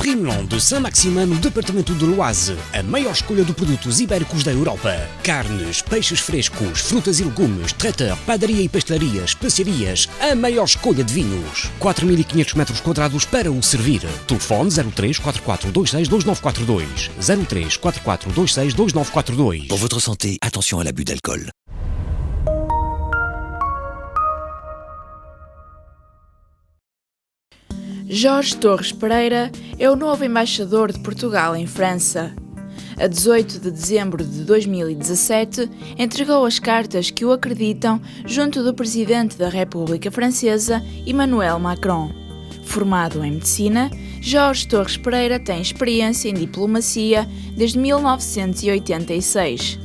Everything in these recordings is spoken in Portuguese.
Rimelon de Saint-Maximin, no departamento de L'Oise. A maior escolha de produtos ibéricos da Europa. Carnes, peixes frescos, frutas e legumes, traiteur, padaria e pastelaria, especiarias. A maior escolha de vinhos. 4.500 metros quadrados para o servir. Telefone 0344262942. 0344262942. Pour votre santé, attention à l'abus d'alcool. Jorge Torres Pereira é o novo embaixador de Portugal em França. A 18 de dezembro de 2017, entregou as cartas que o acreditam junto do Presidente da República Francesa, Emmanuel Macron. Formado em Medicina, Jorge Torres Pereira tem experiência em diplomacia desde 1986.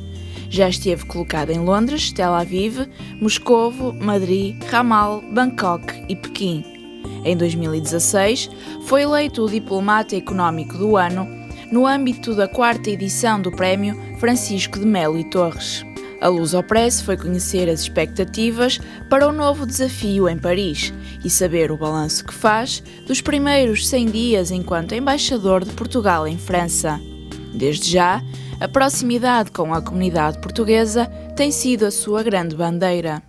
Já esteve colocado em Londres, Tel Aviv, Moscovo, Madrid, Ramal, Bangkok e Pequim. Em 2016, foi eleito o Diplomata Económico do Ano no âmbito da 4ª edição do Prémio Francisco de Melo e Torres. A Lusopress foi conhecer as expectativas para o novo desafio em Paris e saber o balanço que faz dos primeiros 100 dias enquanto embaixador de Portugal em França. Desde já, a proximidade com a comunidade portuguesa tem sido a sua grande bandeira.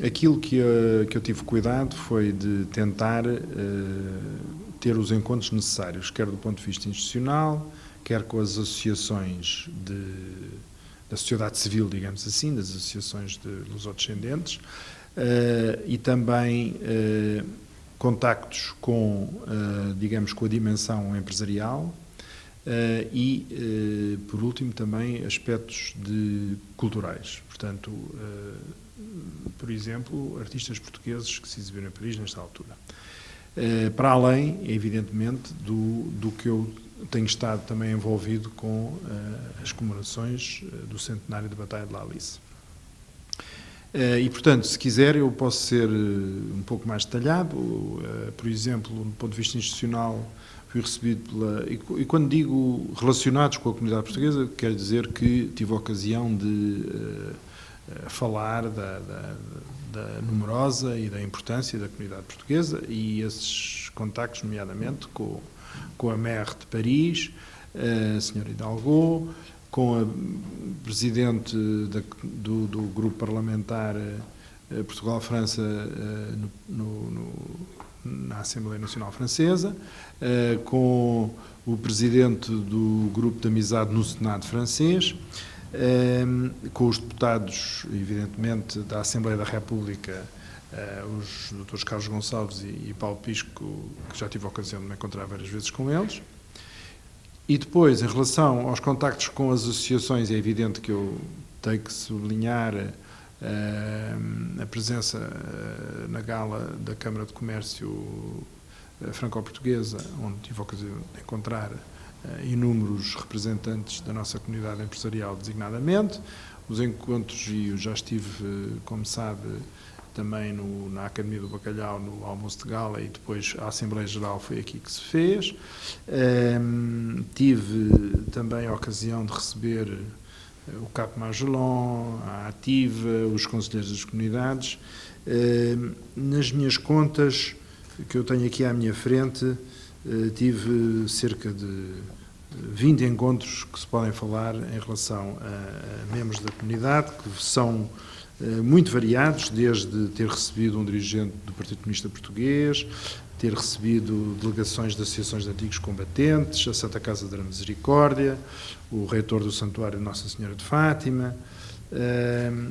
Aquilo que eu tive cuidado foi de tentar ter os encontros necessários, quer do ponto de vista institucional, quer com as associações da sociedade civil, digamos assim, das associações de lusodescendentes, e também contactos com, digamos, com a dimensão empresarial, e, por último, também aspectos culturais. Portanto, por exemplo, artistas portugueses que se exibiram em Paris nesta altura. Para além, evidentemente, do que eu tenho estado também envolvido com as comemorações do centenário da Batalha de La Alice. E, portanto, se quiser, eu posso ser um pouco mais detalhado. Por exemplo, do ponto de vista institucional, fui recebido e quando digo relacionados com a comunidade portuguesa, quero dizer que tive a ocasião de falar da numerosa e da importância da comunidade portuguesa, e esses contactos, nomeadamente com a maire de Paris, a senhora Hidalgo, com a presidente do grupo parlamentar Portugal-França na Assembleia Nacional Francesa, com o presidente do grupo de amizade no Senado francês, com os deputados, evidentemente, da Assembleia da República, os doutores Carlos Gonçalves e Paulo Pisco, que já tive a ocasião de me encontrar várias vezes com eles. E depois, em relação aos contactos com as associações, é evidente que eu tenho que sublinhar a presença na gala da Câmara de Comércio Franco-Portuguesa, onde tive a ocasião de encontrar inúmeros representantes da nossa comunidade empresarial designadamente. Os encontros, e eu já estive, como sabe, também na Academia do Bacalhau, no almoço de gala, e depois a Assembleia Geral foi aqui que se fez. Tive também a ocasião de receber o Cap Magellan, a Ativa, os conselheiros das comunidades. Nas minhas contas, que eu tenho aqui à minha frente, tive cerca de 20 encontros que se podem falar em relação a membros da comunidade, que são muito variados, desde ter recebido um dirigente do Partido Comunista Português, ter recebido delegações de associações de antigos combatentes, a Santa Casa da Misericórdia, o reitor do Santuário Nossa Senhora de Fátima,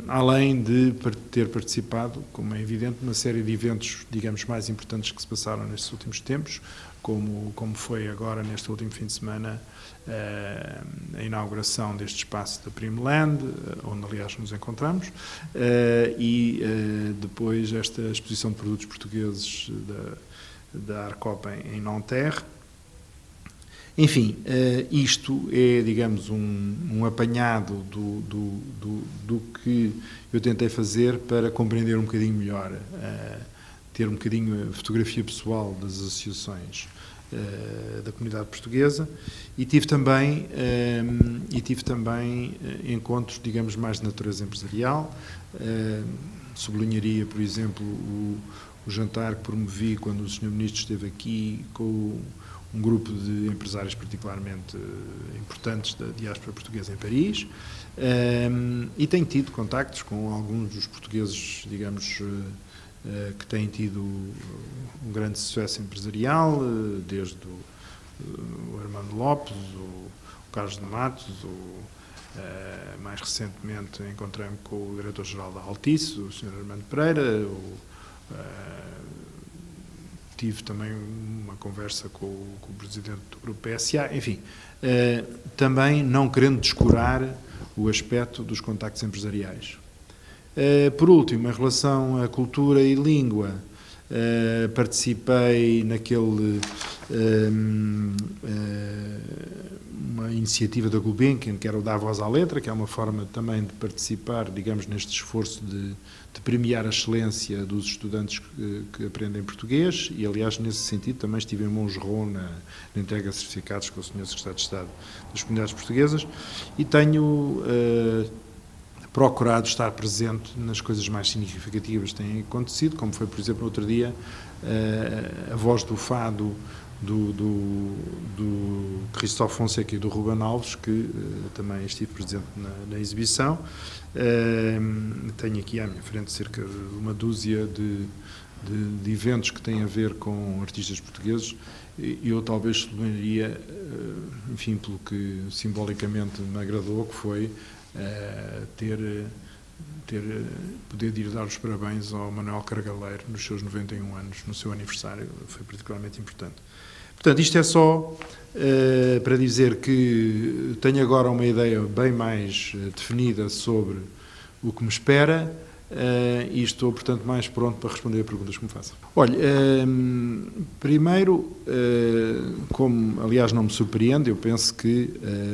além de ter participado, como é evidente, numa série de eventos, digamos, mais importantes que se passaram nestes últimos tempos, como foi agora, neste último fim de semana, a inauguração deste espaço da Primland, onde, aliás, nos encontramos, e depois esta exposição de produtos portugueses da Arcopa em Nanterre. Enfim, isto é, digamos, um apanhado do que eu tentei fazer para compreender um bocadinho melhor, ter um bocadinho a fotografia pessoal das associações da comunidade portuguesa, e tive também encontros, digamos, mais de natureza empresarial. Sublinharia, por exemplo, o jantar que promovi quando o Sr. Ministro esteve aqui com um grupo de empresários particularmente importantes da diáspora portuguesa em Paris, e tenho tido contactos com alguns dos portugueses, digamos, que têm tido um grande sucesso empresarial, desde o Armando Lopes, o Carlos de Matos, mais recentemente encontrei-me com o diretor-geral da Altice, o Sr. Armando Pereira, tive também uma conversa com o presidente do grupo PSA, enfim, também não querendo descurar o aspecto dos contactos empresariais. Por último, em relação à cultura e língua, participei uma iniciativa da Gulbenkian, que era o Dar Voz à Letra, que é uma forma também de participar, digamos, neste esforço de premiar a excelência dos estudantes que aprendem português, e aliás, nesse sentido, também estive em Montgeron na entrega de certificados com o Sr. Secretário de Estado das Comunidades Portuguesas, e tenho procurado estar presente nas coisas mais significativas que têm acontecido, como foi, por exemplo, no outro dia, a voz do fado do Cristóvão Fonseca e do Ruben Alves, que também estive presente na exibição. Tenho aqui à minha frente cerca de uma dúzia de eventos que têm a ver com artistas portugueses, e eu talvez sublinharia, enfim, pelo que simbolicamente me agradou, que foi poder ir dar os parabéns ao Manuel Cargaleiro nos seus 91 anos, no seu aniversário, foi particularmente importante. Portanto, isto é só para dizer que tenho agora uma ideia bem mais definida sobre o que me espera, e estou, portanto, mais pronto para responder a perguntas que me façam. Olha, primeiro, como aliás não me surpreende, eu penso que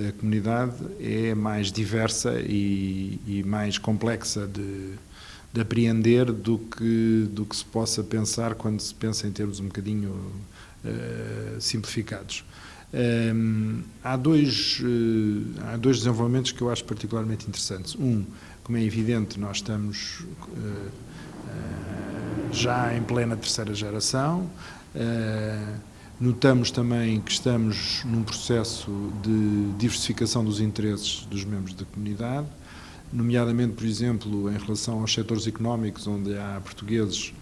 a comunidade é mais diversa e mais complexa de apreender do que se possa pensar quando se pensa em termos um bocadinho simplificados. Há dois desenvolvimentos que eu acho particularmente interessantes. Como é evidente, nós estamos já em plena terceira geração. Notamos também que estamos num processo de diversificação dos interesses dos membros da comunidade, nomeadamente, por exemplo, em relação aos setores económicos, onde há portugueses.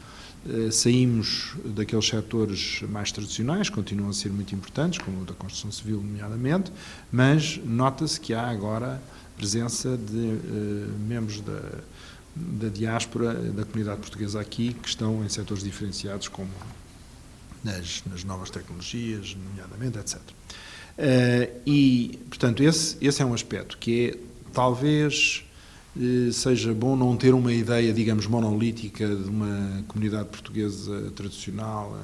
Saímos daqueles setores mais tradicionais, continuam a ser muito importantes, como o da construção civil, nomeadamente, mas nota-se que há agora presença de membros da diáspora, da comunidade portuguesa aqui, que estão em setores diferenciados, como nas novas tecnologias, nomeadamente, etc. E, portanto, esse é um aspecto que é, talvez, seja bom não ter uma ideia, digamos, monolítica de uma comunidade portuguesa tradicional,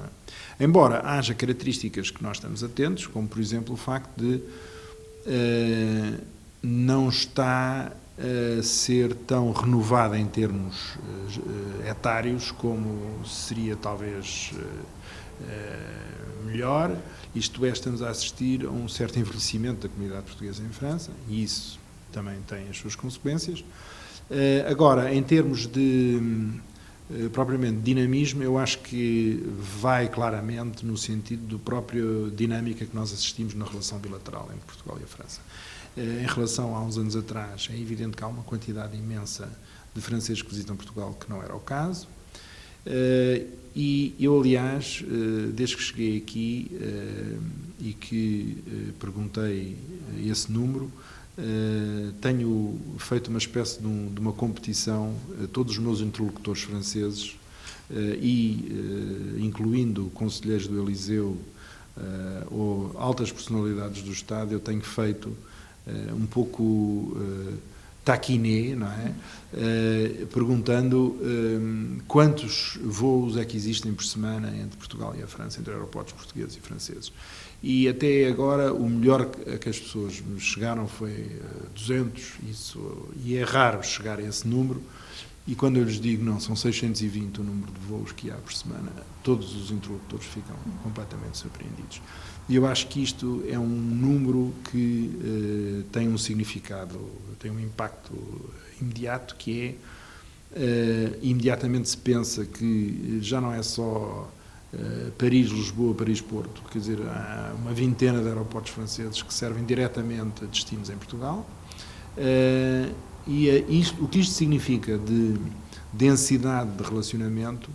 embora haja características que nós estamos atentos, como, por exemplo, o facto de não está a ser tão renovada em termos etários como seria talvez melhor, isto é, estamos a assistir a um certo envelhecimento da comunidade portuguesa em França, e isso também tem as suas consequências. Agora, em termos de propriamente dinamismo, eu acho que vai claramente no sentido da própria dinâmica que nós assistimos na relação bilateral entre Portugal e a França. Em relação a uns anos atrás, é evidente que há uma quantidade imensa de franceses que visitam Portugal, que não era o caso. E eu, aliás, desde que cheguei aqui e que perguntei esse número, tenho feito uma espécie de uma competição a todos os meus interlocutores franceses, incluindo conselheiros do Eliseu ou altas personalidades do Estado, eu tenho feito um pouco taquiné, não é? Perguntando quantos voos é que existem por semana entre Portugal e a França, entre aeroportos portugueses e franceses. E até agora o melhor a que as pessoas chegaram foi 200, e é raro chegar a esse número, E quando eu lhes digo, não, são 620 o número de voos que há por semana, todos os interlocutores ficam completamente surpreendidos. E eu acho que isto é um número que tem um significado, tem um impacto imediato, que é, imediatamente se pensa que já não é só Paris, Lisboa, Paris, Porto, quer dizer, há uma vintena de aeroportos franceses que servem diretamente a destinos em Portugal, e o que isto significa de densidade de relacionamento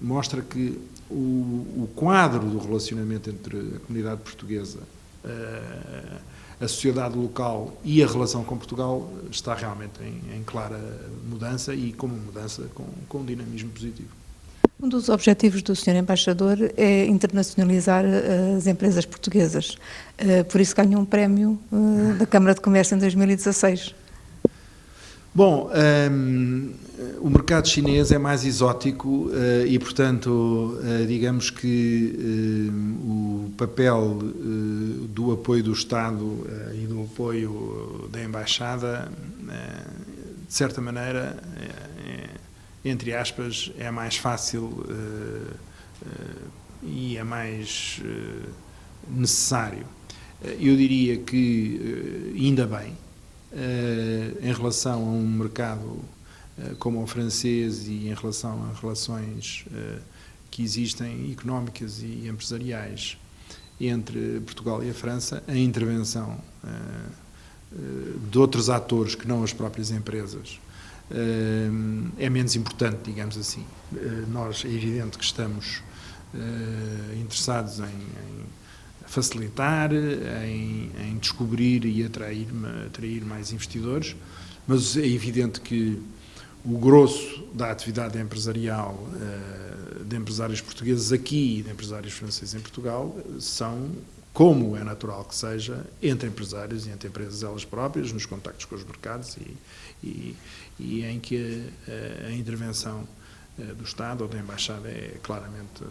mostra que o quadro do relacionamento entre a comunidade portuguesa, a sociedade local e a relação com Portugal está realmente em clara mudança, e como mudança com um dinamismo positivo. Um dos objetivos do Sr. Embaixador é internacionalizar as empresas portuguesas. Por isso ganhou um prémio da Câmara de Comércio em 2016. Bom, o mercado chinês é mais exótico e, portanto, digamos que o papel do apoio do Estado e do apoio da Embaixada, de certa maneira, entre aspas, é mais fácil e é mais necessário. Eu diria que, ainda bem, em relação a um mercado como o francês e em relação a relações que existem económicas e empresariais entre Portugal e a França, a intervenção de outros atores que não as próprias empresas é menos importante, digamos assim. Nós, é evidente que estamos interessados em facilitar, em descobrir e atrair mais investidores, mas é evidente que o grosso da atividade empresarial de empresários portugueses aqui e de empresários franceses em Portugal são, como é natural que seja, entre empresários e entre empresas elas próprias, nos contactos com os mercados e em que a intervenção do Estado ou da Embaixada é claramente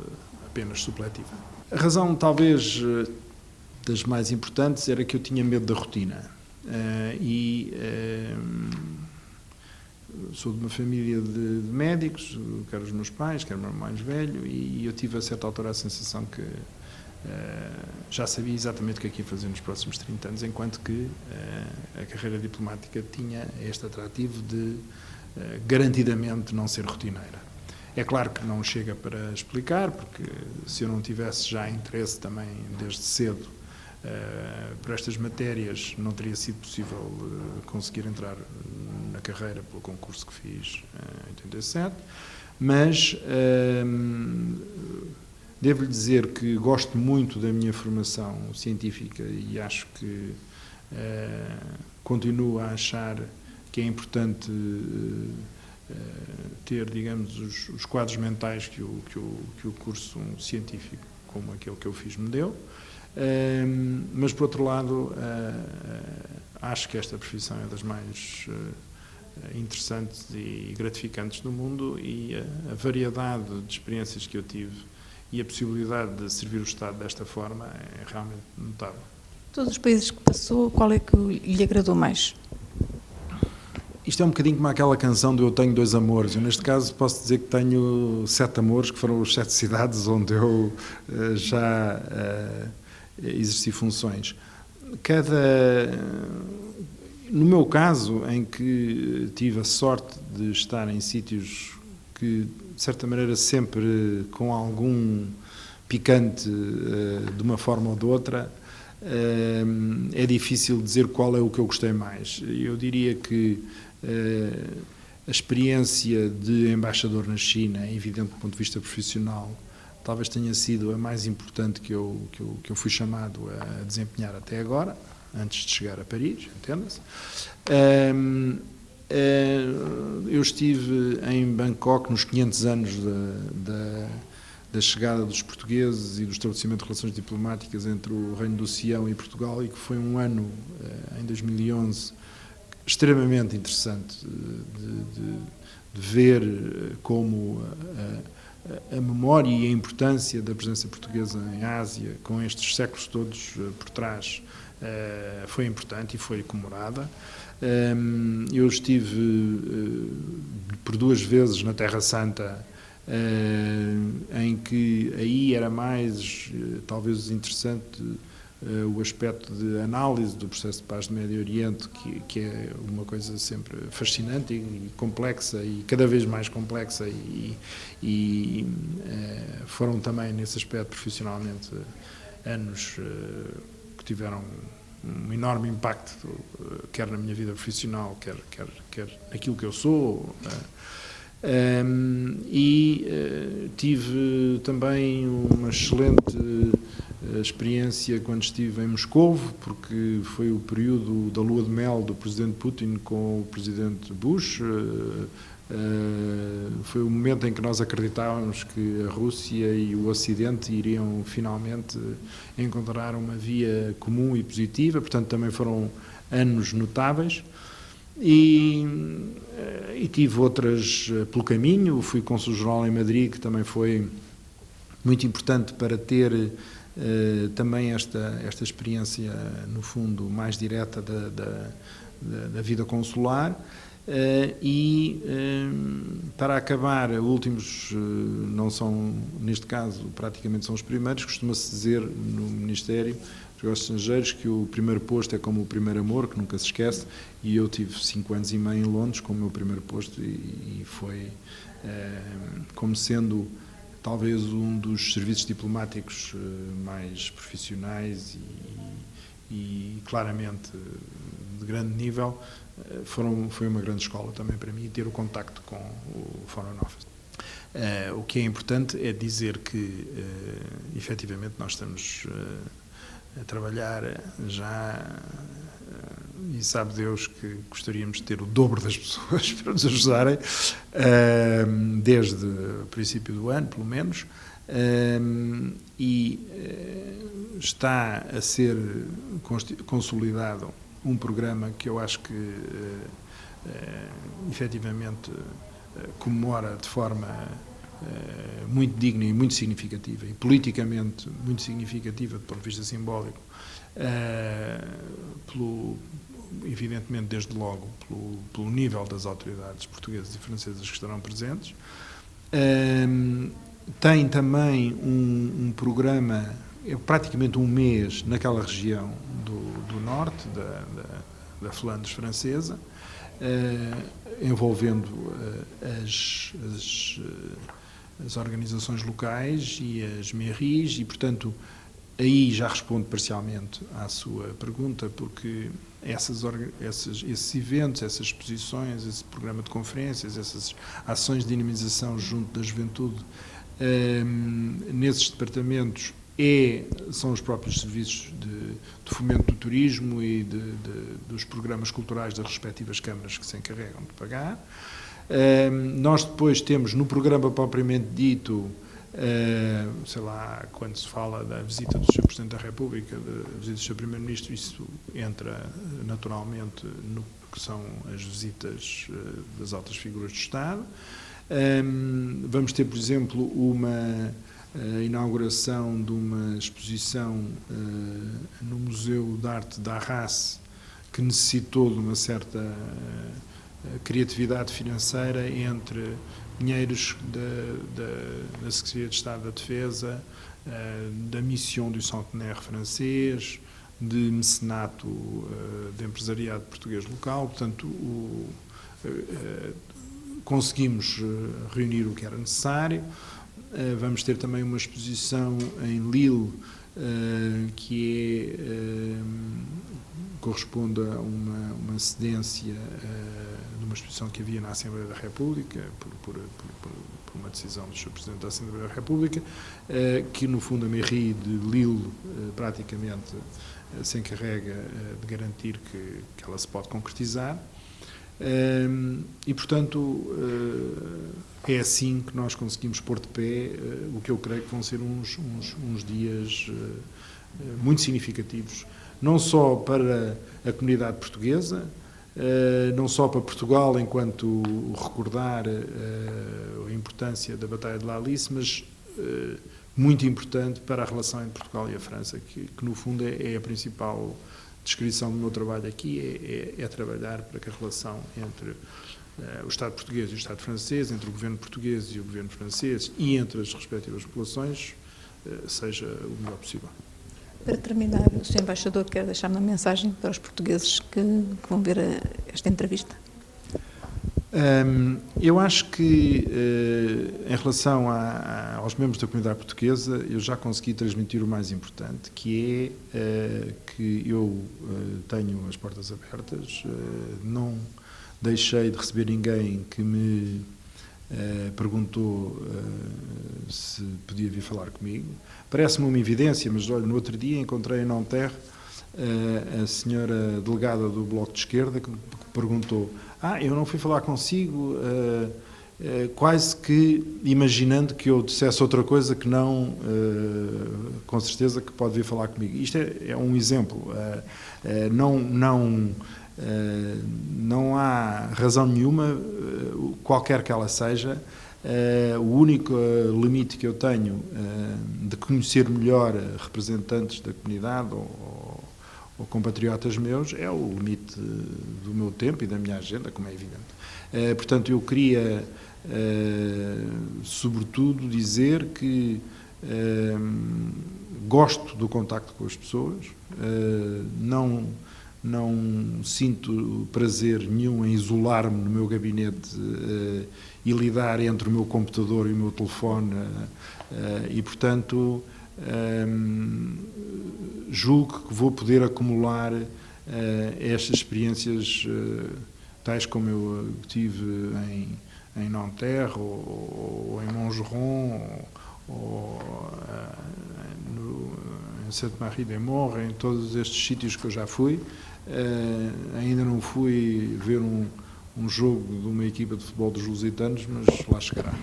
apenas supletiva. A razão, talvez, das mais importantes era que eu tinha medo da rotina. Sou de uma família de médicos, quer os meus pais, quer o meu irmão mais velho, e eu tive a certa altura a sensação que já sabia exatamente o que é que ia fazer nos próximos 30 anos, enquanto que a carreira diplomática tinha este atrativo de garantidamente não ser rotineira. É claro que não chega para explicar, porque se eu não tivesse já interesse também desde cedo por estas matérias, não teria sido possível conseguir entrar na carreira pelo concurso que fiz em 87, mas devo-lhe dizer que gosto muito da minha formação científica e acho que continuo a achar que é importante ter, digamos, os quadros mentais que o curso científico, como aquele que eu fiz, me deu. Mas, por outro lado, acho que esta profissão é das mais interessantes e gratificantes do mundo, e a variedade de experiências que eu tive e a possibilidade de servir o Estado desta forma é realmente notável. Todos os países que passou, qual é que lhe agradou mais? Isto é um bocadinho como aquela canção do Eu Tenho Dois Amores. Eu, neste caso, posso dizer que tenho 7 amores, que foram as 7 cidades onde eu já exerci funções. No meu caso, em que tive a sorte de estar em sítios que, de certa maneira, sempre com algum picante de uma forma ou de outra, é difícil dizer qual é o que eu gostei mais. Eu diria que a experiência de embaixador na China, é evidente do ponto de vista profissional, talvez tenha sido a mais importante que eu fui chamado a desempenhar até agora, antes de chegar a Paris, entenda-se. Eu estive em Bangkok nos 500 anos da chegada dos portugueses e do estabelecimento de relações diplomáticas entre o Reino do Sião e Portugal, e que foi um ano, em 2011, extremamente interessante de ver como a memória e a importância da presença portuguesa em Ásia, com estes séculos todos por trás, foi importante e foi comemorada. Eu estive por 2 vezes na Terra Santa, em que aí era mais, talvez, interessante o aspecto de análise do processo de paz do Médio Oriente, que é uma coisa sempre fascinante e complexa, e cada vez mais complexa, e foram também, nesse aspecto, profissionalmente, anos que tiveram um enorme impacto, quer na minha vida profissional, quer naquilo que eu sou. Tive também uma excelente experiência quando estive em Moscovo, porque foi o período da lua de mel do presidente Putin com o presidente Bush. Foi o momento em que nós acreditávamos que a Rússia e o Ocidente iriam finalmente encontrar uma via comum e positiva, portanto também foram anos notáveis. E tive outras pelo caminho. Fui cônsul-geral em Madrid, que também foi muito importante para ter também esta experiência, no fundo, mais direta da vida consular. Para acabar, últimos não são, neste caso, praticamente são os primeiros. Costuma-se dizer no Ministério dos Negócios Estrangeiros que o primeiro posto é como o primeiro amor, que nunca se esquece, e eu tive 5 anos e meio em Londres como o meu primeiro posto, e foi como sendo talvez um dos serviços diplomáticos mais profissionais e claramente de grande nível. Foi uma grande escola também para mim ter o contacto com o Foreign Office. O que é importante é dizer que, efetivamente, nós estamos a trabalhar já, e sabe Deus que gostaríamos de ter o dobro das pessoas para nos ajudarem, desde o princípio do ano, pelo menos, e está a ser consolidado um programa que eu acho que efetivamente comemora de forma muito digna e muito significativa, e politicamente muito significativa do ponto de vista simbólico, evidentemente, desde logo, pelo nível das autoridades portuguesas e francesas que estarão presentes. Tem também um programa, praticamente um mês, naquela região do norte, da Flandres francesa, envolvendo as organizações locais e as mairies, e, portanto, aí já respondo parcialmente à sua pergunta, porque esses eventos, essas exposições, esse programa de conferências, essas ações de dinamização junto da juventude, nesses departamentos, são os próprios serviços de fomento do turismo e dos programas culturais das respectivas câmaras que se encarregam de pagar. Nós depois temos no programa propriamente dito, sei lá, quando se fala da visita do Sr. Presidente da República, da visita do Sr. Primeiro-Ministro, isso entra naturalmente no que são as visitas das altas figuras do Estado. Vamos ter, por exemplo, uma inauguração de uma exposição no Museu de Arte da Arras, que necessitou de uma certa criatividade financeira entre dinheiros da Secretaria de Estado da Defesa, da Mission du Centenaire francês, de mecenato de empresariado português local. Portanto, conseguimos reunir o que era necessário. Vamos ter também uma exposição em Lille, que corresponde a uma cedência de uma exposição que havia na Assembleia da República, por uma decisão do Sr. Presidente da Assembleia da República, que, no fundo, a mairie de Lille praticamente se encarrega de garantir que ela se pode concretizar. E, portanto, é assim que nós conseguimos pôr de pé o que eu creio que vão ser uns dias muito significativos, não só para a comunidade portuguesa, não só para Portugal, enquanto recordar a importância da Batalha de La Alice, mas muito importante para a relação entre Portugal e a França, que no fundo é a principal descrição do meu trabalho aqui, é trabalhar para que a relação entre o Estado português e o Estado francês, entre o governo português e o governo francês e entre as respectivas populações, seja o melhor possível. Para terminar, o Sr. Embaixador quer deixar uma mensagem para os portugueses que vão ver esta entrevista? Eu acho que, em relação aos membros da comunidade portuguesa, eu já consegui transmitir o mais importante, que é que eu tenho as portas abertas, não deixei de receber ninguém que me perguntou se podia vir falar comigo. Parece-me uma evidência, mas olha, no outro dia encontrei em Nanterre a senhora delegada do Bloco de Esquerda que perguntou: eu não fui falar consigo, quase que imaginando que eu dissesse outra coisa que não, com certeza que pode vir falar comigo. Isto é um exemplo. Não há razão nenhuma, qualquer que ela seja. O único limite que eu tenho de conhecer melhor representantes da comunidade ou compatriotas meus é o limite do meu tempo e da minha agenda, como é evidente. Portanto, eu queria, sobretudo, dizer que gosto do contacto com as pessoas, não sinto prazer nenhum em isolar-me no meu gabinete e lidar entre o meu computador e o meu telefone e, portanto, julgo que vou poder acumular estas experiências tais como eu tive em Nanterre ou em Montgeron ou em Sainte-Marie-des-Monts, em todos estes sítios que eu já fui. Ainda não fui ver um jogo de uma equipa de futebol dos lusitanos, mas lá chegará.